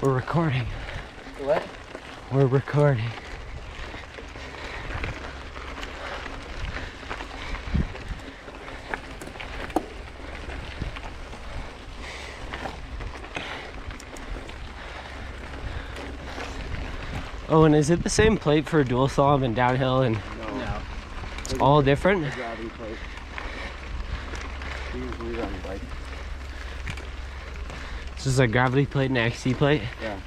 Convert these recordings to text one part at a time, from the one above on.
We're recording. What? We're recording. Oh, and is it the same plate for dual thumb and downhill and No. it's all different? The gravity plate. We usually run bike. This is a gravity plate and XC plate? Yeah.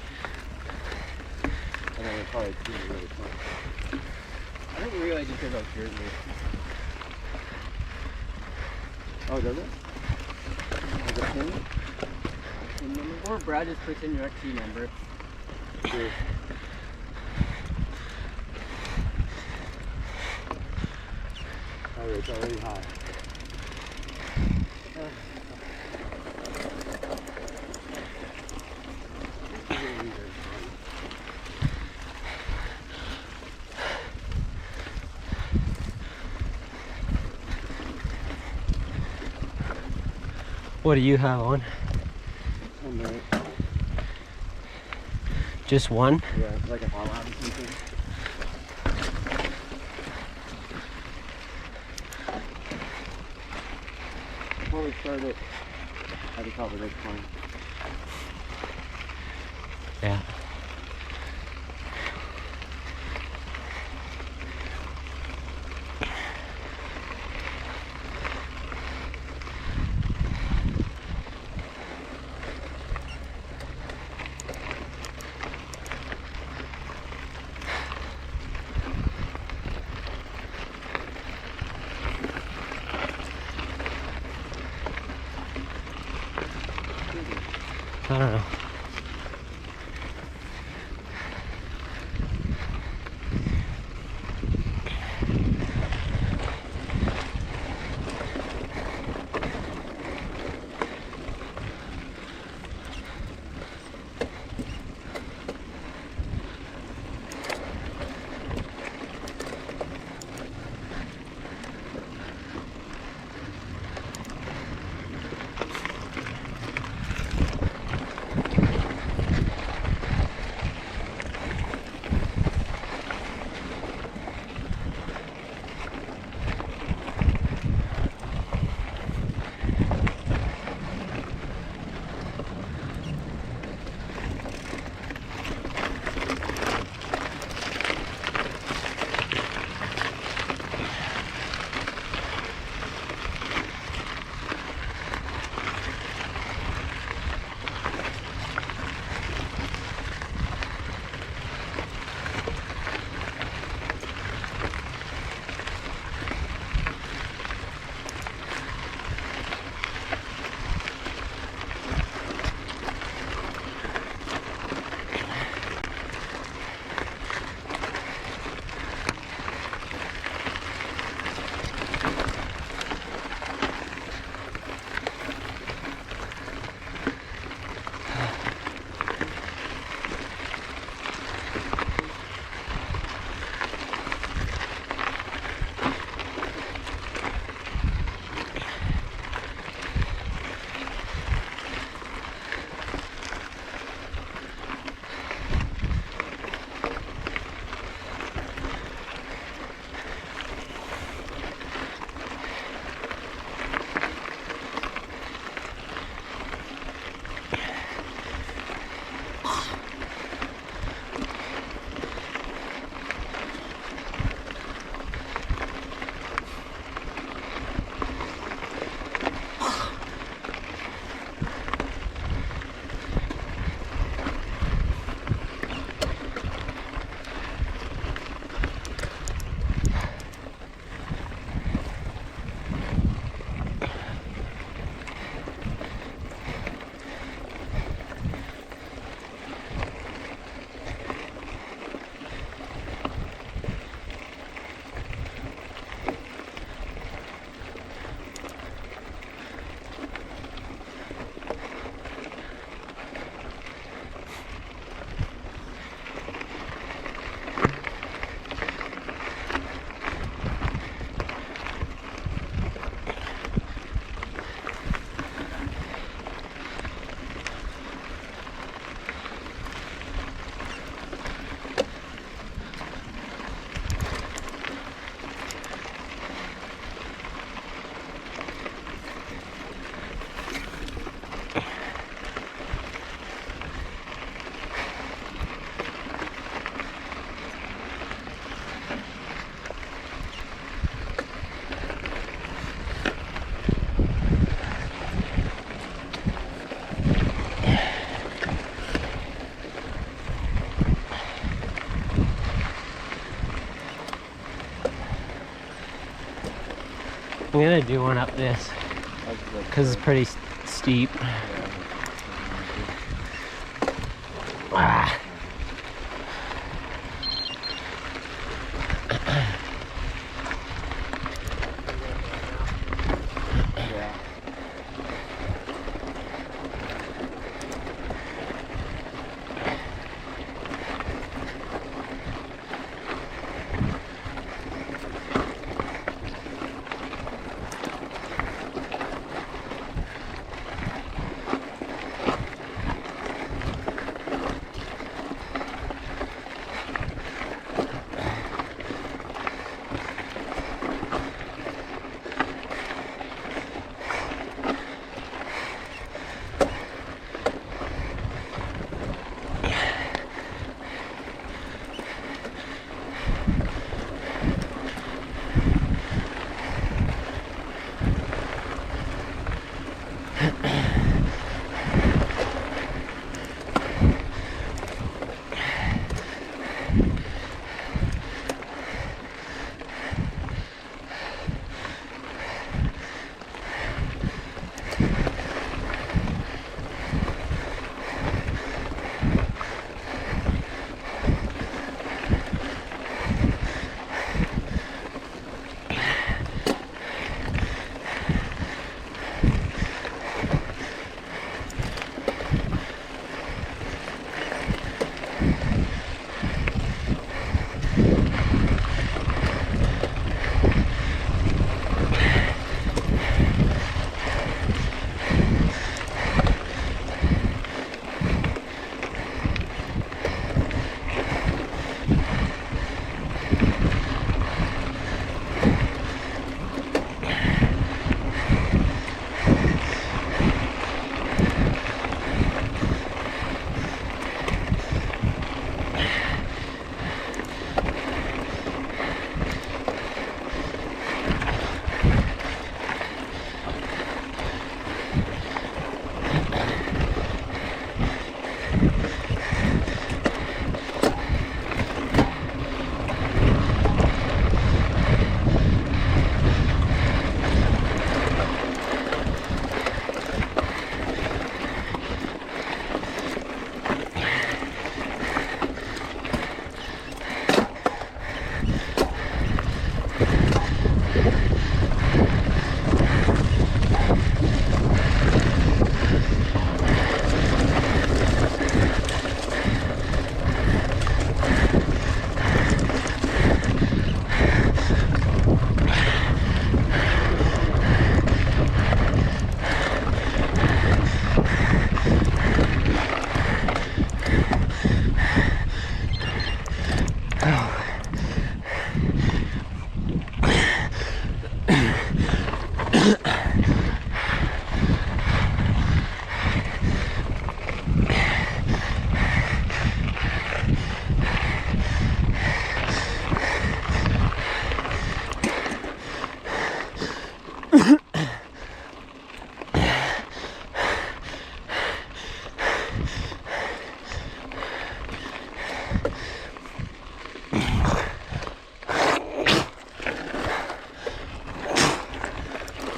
And then we probably do it really fun. I think we really just did about Jersey. Oh, does it? Is it pin? Pin number? Or Brad just puts in your XC number. Sure. It's already high. What do you have on? Just one? Yeah, it's like a hot lab or something. Before we start it, at the top of this point. Yeah. I don't know. I'm gonna do one up this because it's pretty steep. Ah.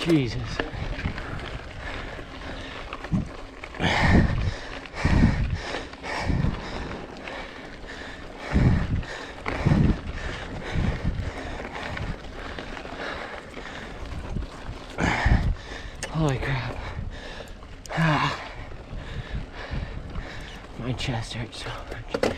Jesus. Holy crap. My chest hurts so much.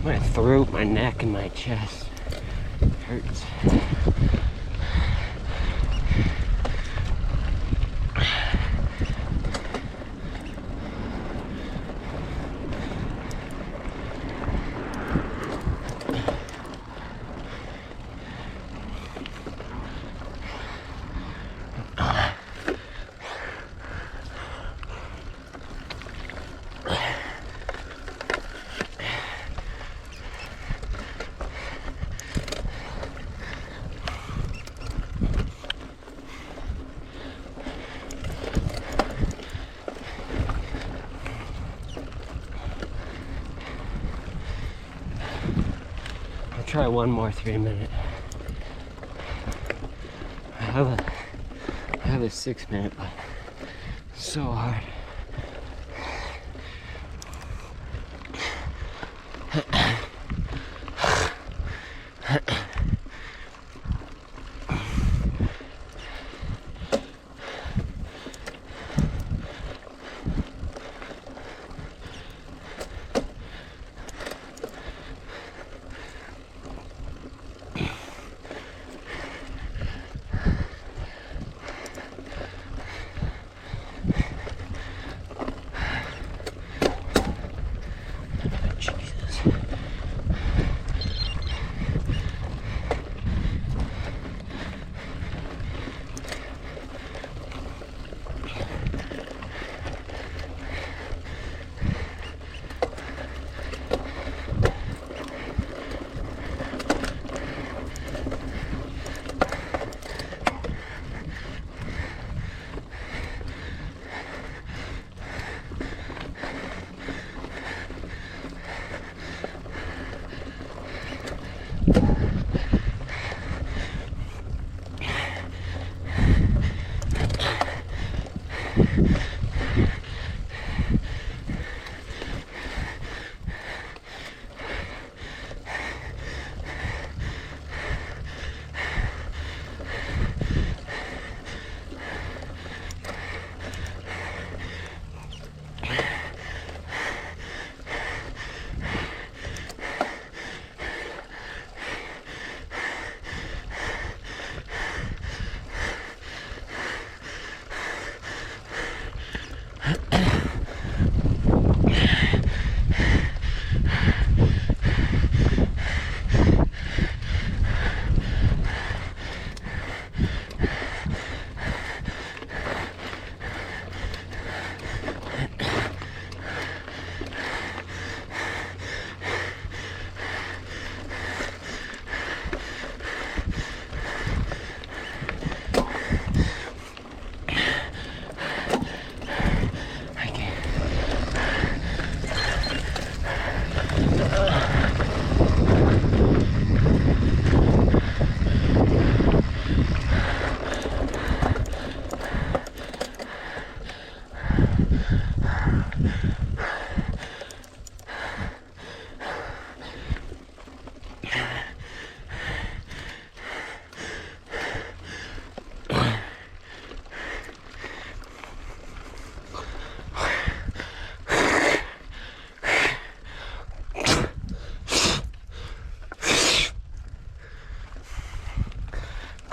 My throat, my neck, and my chest hurts. try one more 3-minute. I have a 6-minute, but it's so hard.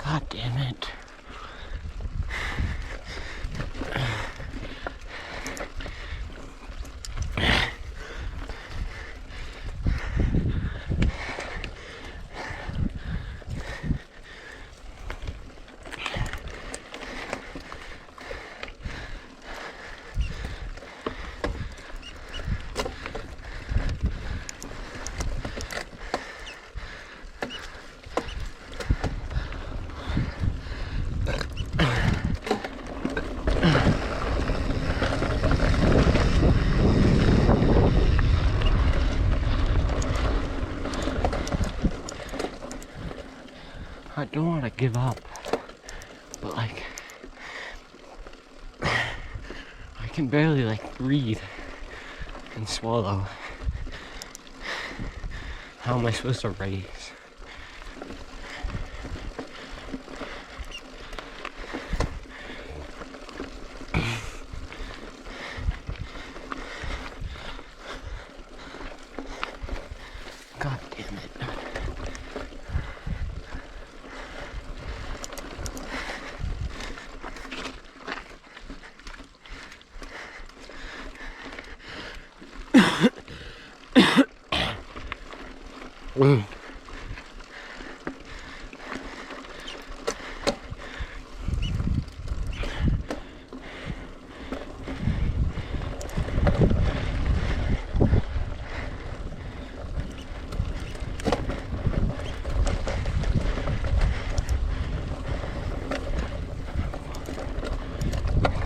God damn it. I don't want to give up, but like, I can barely like breathe and swallow. How am I supposed to race? God damn it.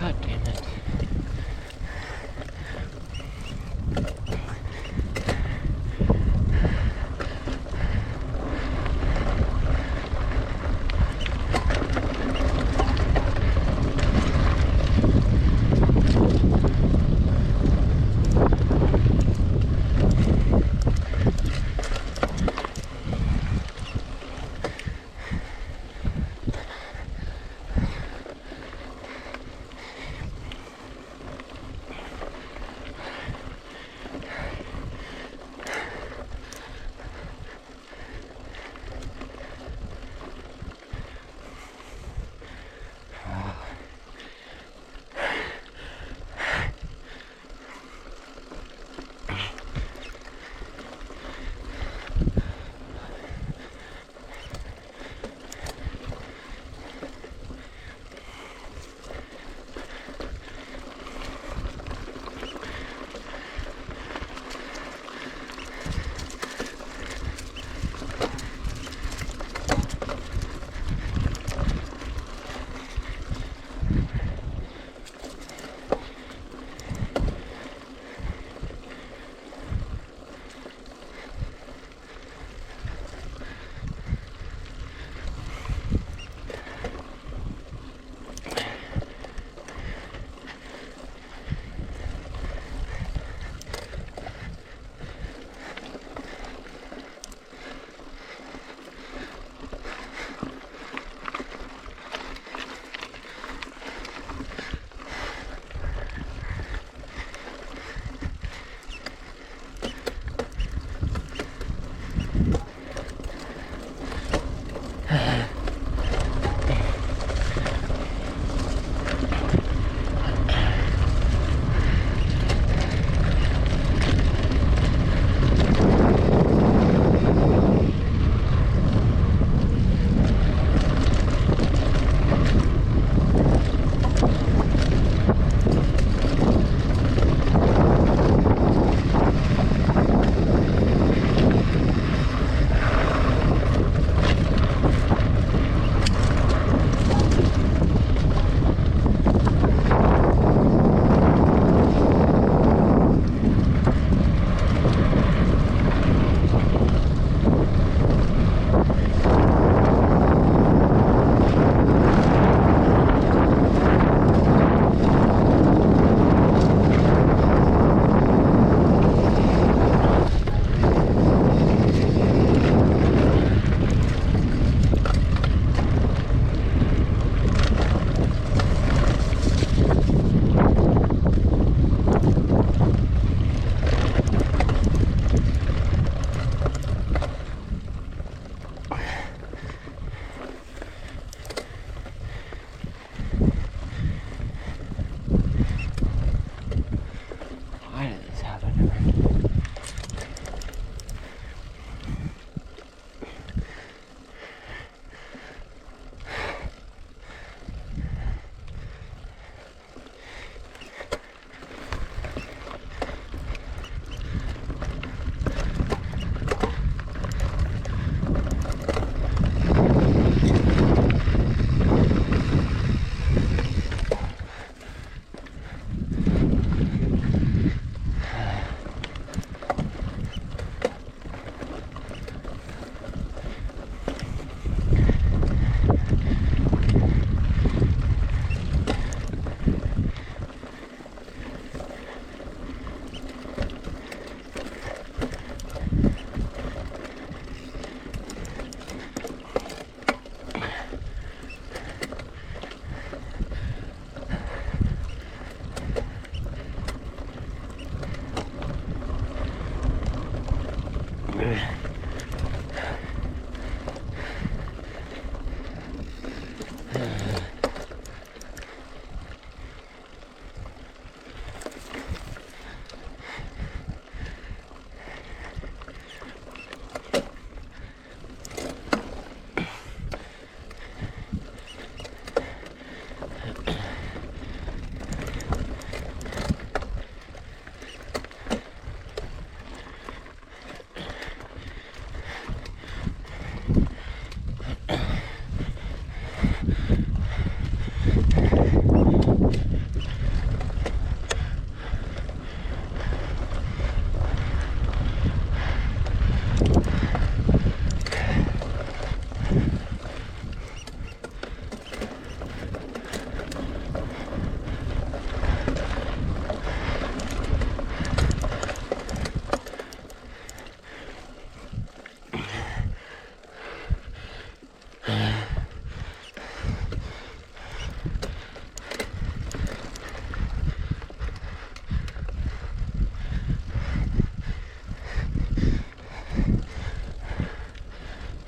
God damn it.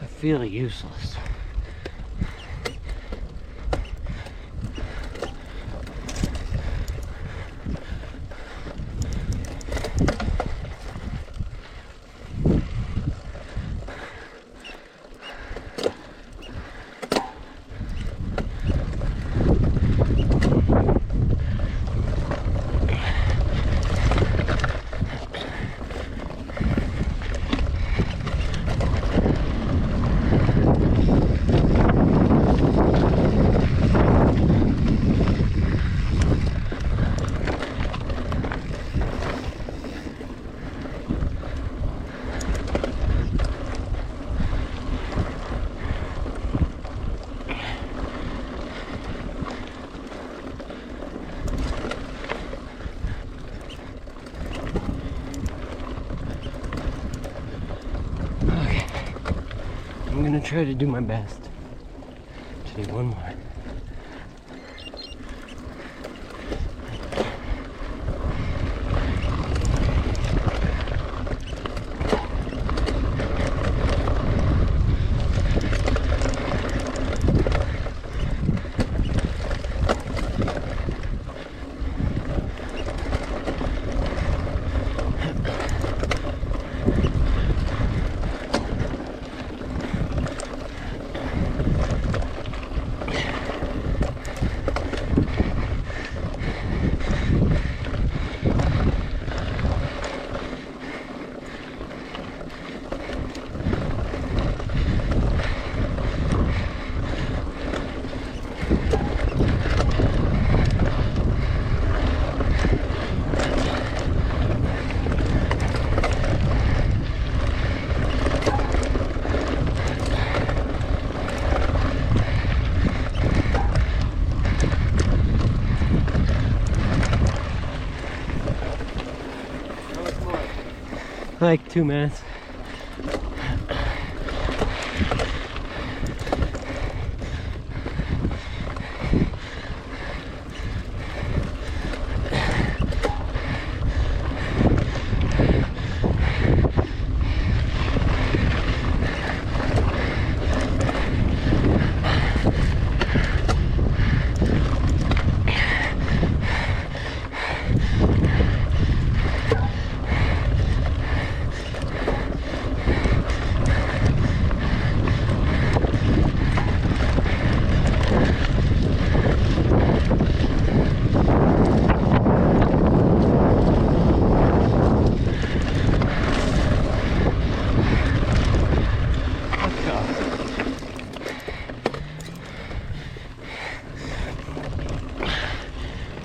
I feel useless. I'm gonna try to do my best to do one more. Like 2 minutes.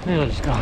Maybe I'll just go.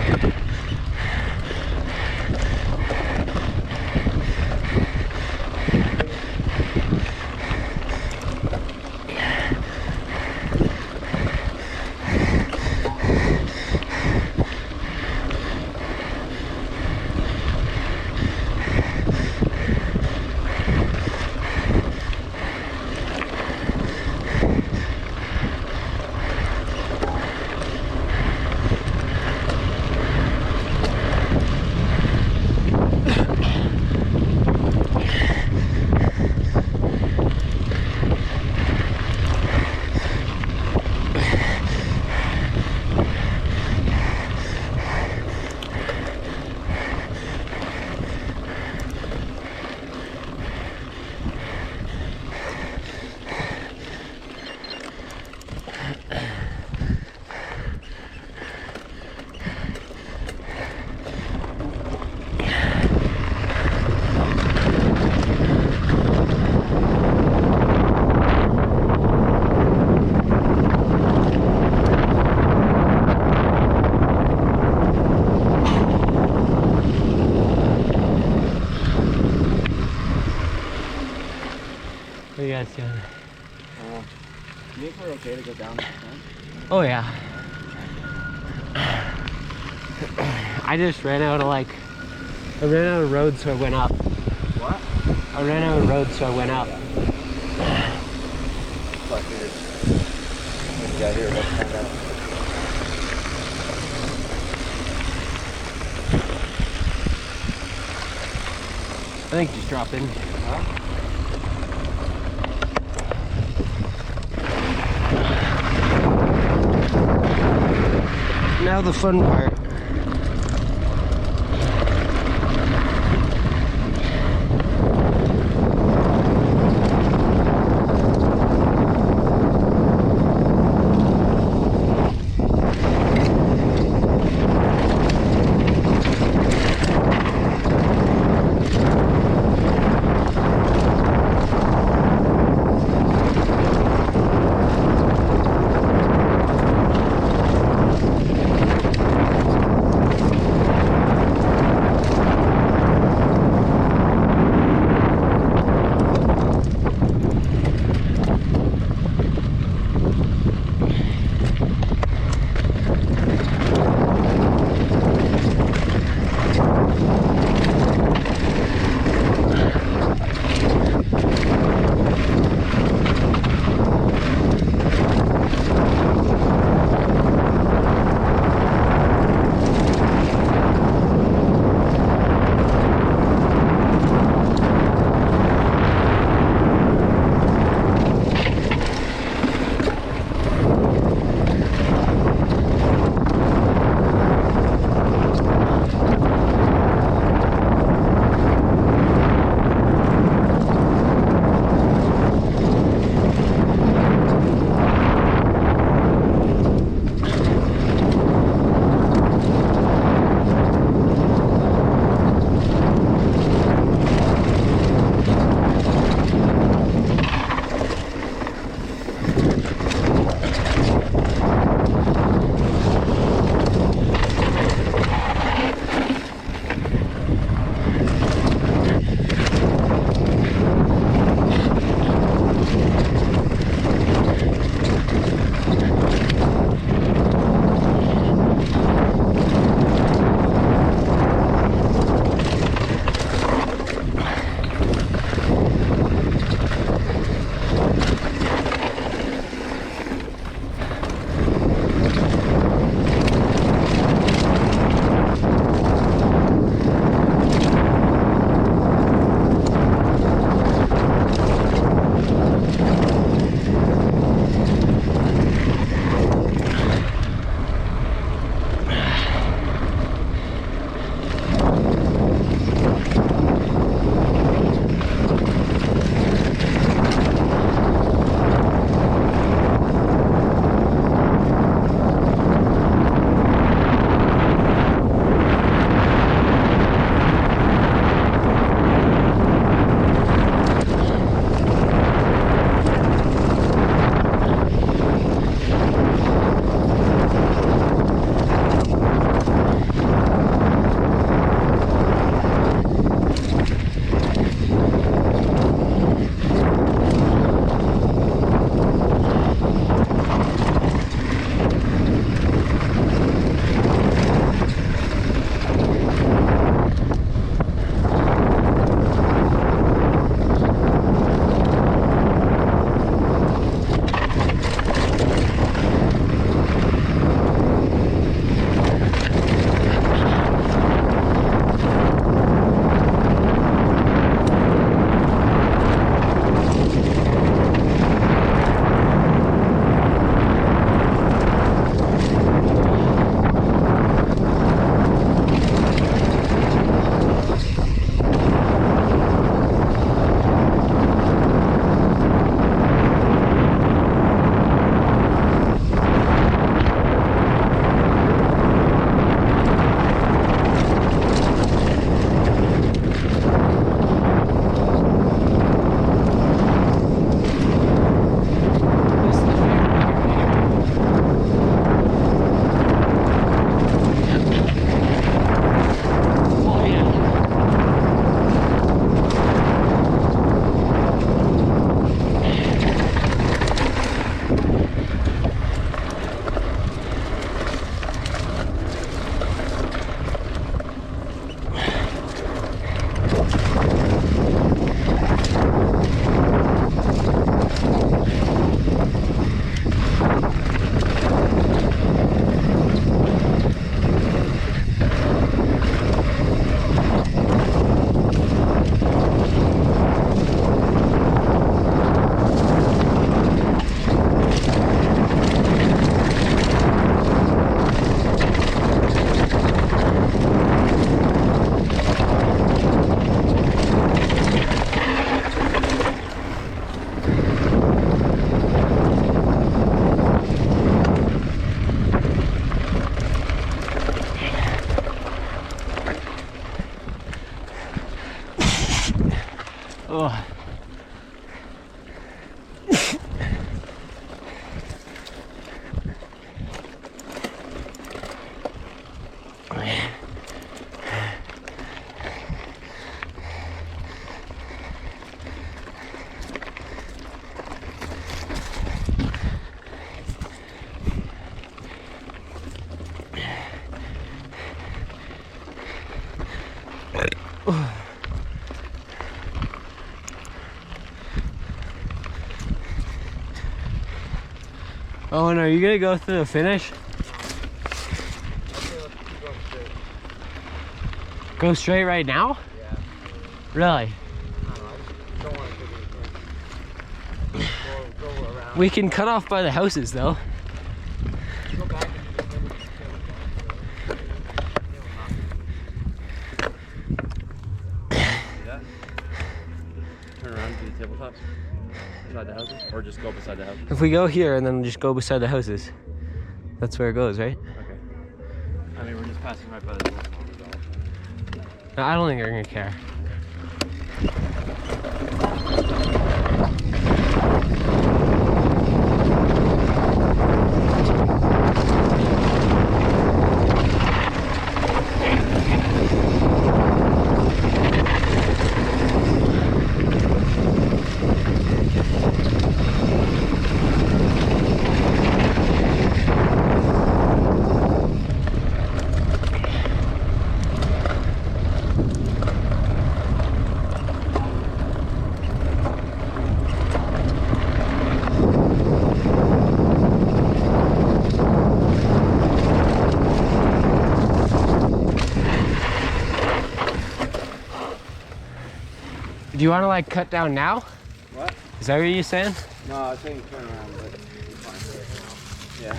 What are you guys doing? You think we're okay to go down this front? Oh yeah. I just ran out of I ran out of road, so I went up. What? I ran out of road, so I went up. Fuck it. What you got here? Let's find out. I think just drop in. Huh? Now the fun part. Oh. Oh, and are you gonna go through the finish? Go straight right now? Yeah. Really? I don't want to go around. We can cut off by the houses though. Go back and do that. Turn around and do the tabletops beside the houses, or just go beside the houses. If we go here and then just go beside the houses, that's where it goes, right? Okay. I mean, we're just passing right by the door. I don't think they're gonna care. Do you want to like cut down now? What? Is that what you're saying? No, I was saying turn around, but it's fine. Yeah.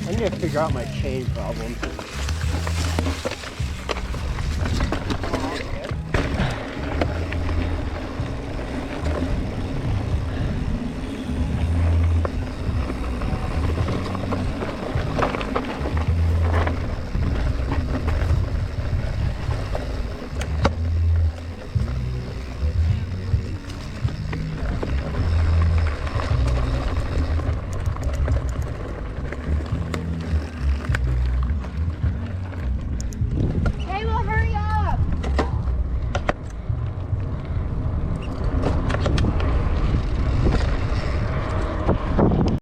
I need to figure out my chain problem.